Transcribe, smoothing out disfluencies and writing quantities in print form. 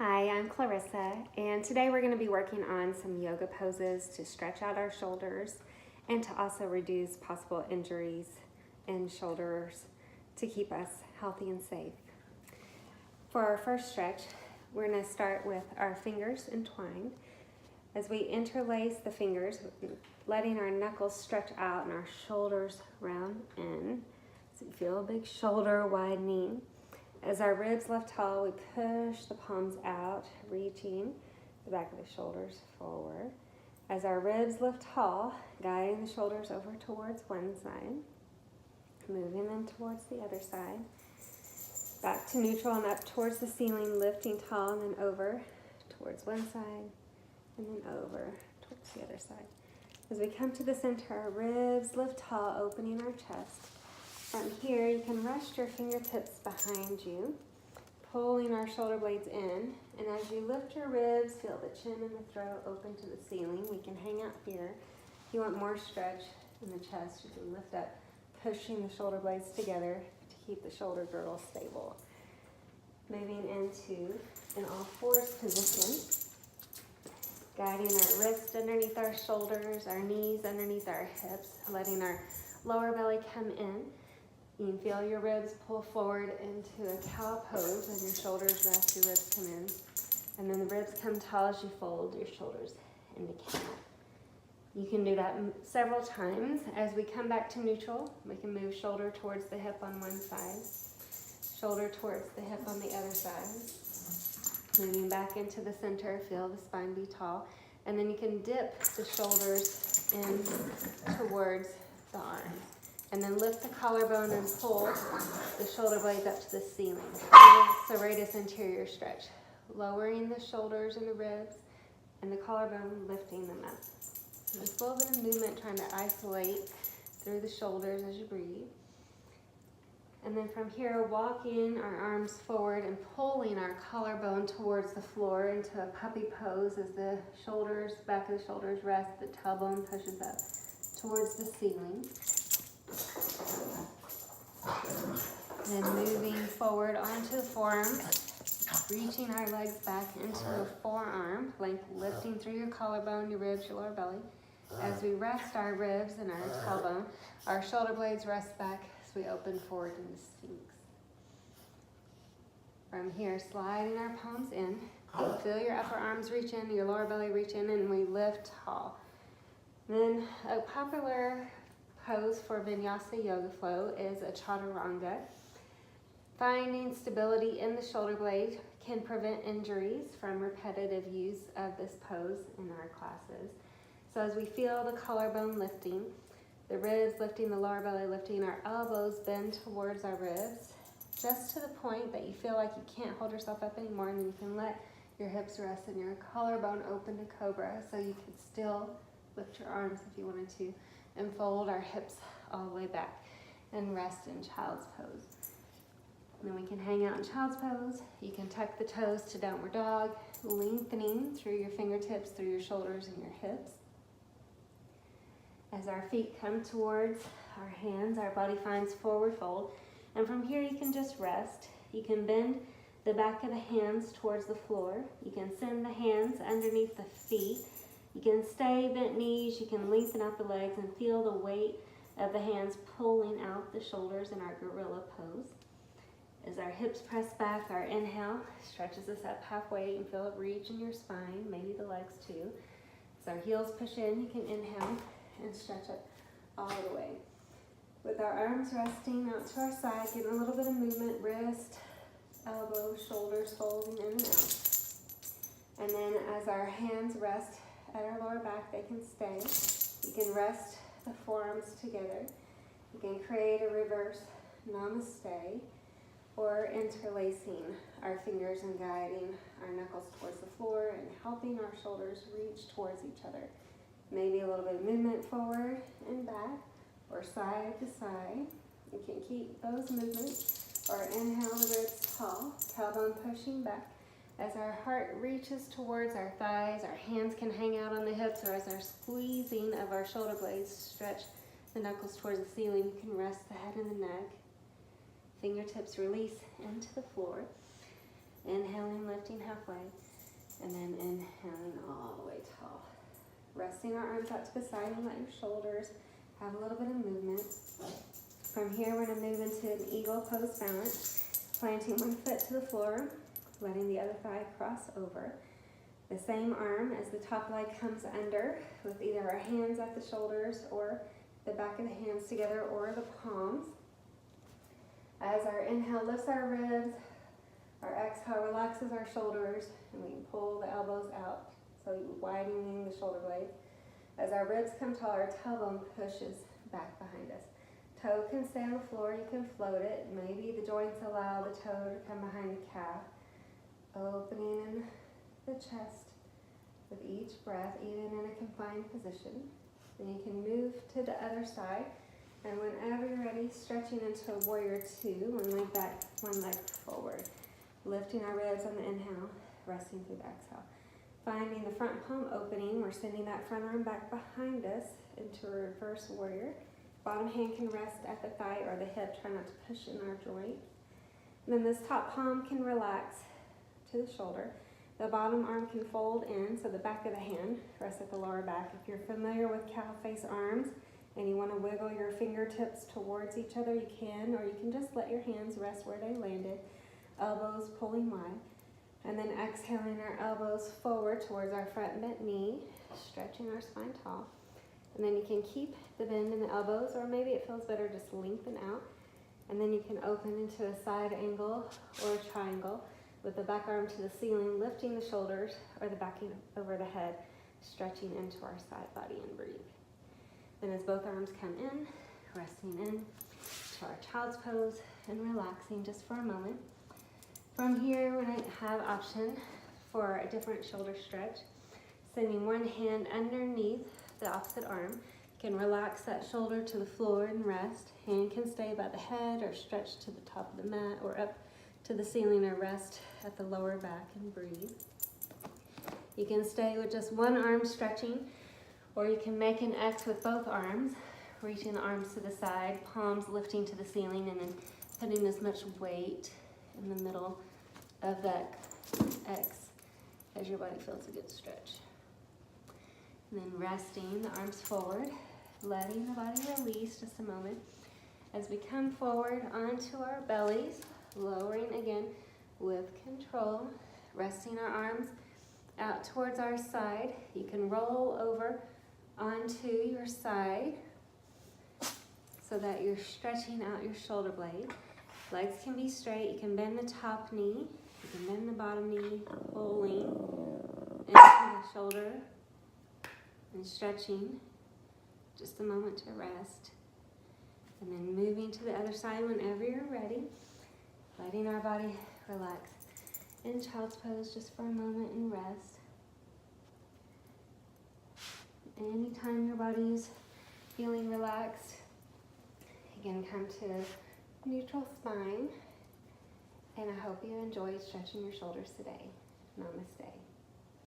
Hi, I'm Clarissa, and today we're going to be working on some yoga poses to stretch out our shoulders and to also reduce possible injuries in shoulders to keep us healthy and safe. For our first stretch, we're going to start with our fingers entwined. As we interlace the fingers, letting our knuckles stretch out and our shoulders round in. So you feel a big shoulder widening. As our ribs lift tall, we push the palms out, reaching the back of the shoulders forward. As our ribs lift tall, guiding the shoulders over towards one side, moving them towards the other side. Back to neutral and up towards the ceiling, lifting tall and then over towards one side, and then over towards the other side. As we come to the center, our ribs lift tall, opening our chest. From here, you can rest your fingertips behind you, pulling our shoulder blades in. And as you lift your ribs, feel the chin and the throat open to the ceiling. We can hang out here. If you want more stretch in the chest, you can lift up, pushing the shoulder blades together to keep the shoulder girdle stable. Moving into an all-fours position, guiding our wrists underneath our shoulders, our knees underneath our hips, letting our lower belly come in. You can feel your ribs pull forward into a cow pose as your shoulders rest, your ribs come in. And then the ribs come tall as you fold your shoulders into cow. You can do that several times. As we come back to neutral, we can move shoulder towards the hip on one side, shoulder towards the hip on the other side. Moving back into the center, feel the spine be tall. And then you can dip the shoulders in towards the arms. And then lift the collarbone and pull the shoulder blades up to the ceiling. Serratus anterior stretch. Lowering the shoulders and the ribs and the collarbone, lifting them up. Just a little bit of movement, trying to isolate through the shoulders as you breathe. And then from here, walking our arms forward and pulling our collarbone towards the floor into a puppy pose as the shoulders, back of the shoulders rest, the tailbone pushes up towards the ceiling. Then moving forward onto the forearm, reaching our legs back into a forearm, length lifting through your collarbone, your ribs, your lower belly. As we rest our ribs and our tailbone, our shoulder blades rest back as we open forward into Sphinx. From here, sliding our palms in, feel your upper arms reach in, your lower belly reach in, and we lift tall. Then a popular pose for Vinyasa Yoga Flow is a Chaturanga. Finding stability in the shoulder blade can prevent injuries from repetitive use of this pose in our classes. So as we feel the collarbone lifting, the ribs lifting, the lower belly lifting, our elbows bend towards our ribs, just to the point that you feel like you can't hold yourself up anymore, and then you can let your hips rest and your collarbone open to cobra, so you can still lift your arms if you wanted to, and fold our hips all the way back and rest in child's pose. And then we can hang out in child's pose. You can tuck the toes to downward dog, lengthening through your fingertips, through your shoulders and your hips. As our feet come towards our hands, our body finds forward fold. And from here you can just rest. You can bend the back of the hands towards the floor. You can send the hands underneath the feet. You can stay bent knees, you can lengthen out the legs and feel the weight of the hands pulling out the shoulders in our gorilla pose. As our hips press back, our inhale stretches us up halfway. You can feel it reach in your spine, maybe the legs too. As our heels push in, you can inhale and stretch it all the way. With our arms resting out to our side, getting a little bit of movement, wrist, elbow, shoulders folding in and out. And then as our hands rest at our lower back, they can stay. You can rest the forearms together. You can create a reverse namaste, or interlacing our fingers and guiding our knuckles towards the floor and helping our shoulders reach towards each other. Maybe a little bit of movement forward and back, or side to side. You can keep those movements, or inhale the ribs tall, tailbone pushing back. As our heart reaches towards our thighs, our hands can hang out on the hips, or as our squeezing of our shoulder blades stretch the knuckles towards the ceiling, you can rest the head and the neck. Fingertips release into the floor. Inhaling, lifting lifting halfway, and then inhaling all the way tall. Resting our arms out to the side and let your shoulders have a little bit of movement. From here, we're gonna move into an eagle pose balance, planting one foot to the floor, letting the other thigh cross over. The same arm as the top leg comes under, with either our hands at the shoulders or the back of the hands together or the palms. As our inhale lifts our ribs, our exhale relaxes our shoulders, and we can pull the elbows out, so widening the shoulder blades. As our ribs come tall, our tailbone pushes back behind us. Toe can stay on the floor, you can float it. Maybe the joints allow the toe to come behind the calf. Opening in the chest with each breath, even in a confined position. Then you can move to the other side. And whenever you're ready, stretching into a warrior two, one leg back, one leg forward. Lifting our ribs on the inhale, resting through the exhale. Finding the front palm opening, we're sending that front arm back behind us into a reverse warrior. Bottom hand can rest at the thigh or the hip, try not to push in our joint. And then this top palm can relax to the shoulder. The bottom arm can fold in, so the back of the hand rests at the lower back. If you're familiar with cow face arms and you want to wiggle your fingertips towards each other, you can, or you can just let your hands rest where they landed, elbows pulling wide. And then exhaling our elbows forward towards our front bent knee, stretching our spine tall. And then you can keep the bend in the elbows, or maybe it feels better just lengthen out. And then you can open into a side angle or a triangle with the back arm to the ceiling, lifting the shoulders, or the back over the head, stretching into our side body and breathe. Then as both arms come in, resting in to our child's pose and relaxing just for a moment. From here, we're going to have option for a different shoulder stretch. Sending one hand underneath the opposite arm. You can relax that shoulder to the floor and rest. Hand can stay by the head or stretch to the top of the mat or up to the ceiling or rest at the lower back and breathe. You can stay with just one arm stretching, or you can make an X with both arms, reaching the arms to the side, palms lifting to the ceiling, and then putting as much weight in the middle of that X as your body feels a good stretch. And then resting, the arms forward, letting the body release just a moment. As we come forward onto our bellies, lowering again with control, resting our arms out towards our side. You can roll over onto your side so that you're stretching out your shoulder blade. Legs can be straight. You can bend the top knee. You can bend the bottom knee, pulling into the shoulder and stretching. Just a moment to rest. And then moving to the other side whenever you're ready. Letting our body relax in child's pose just for a moment and rest. Anytime your body's feeling relaxed, you can come to neutral spine. And I hope you enjoyed stretching your shoulders today. Namaste.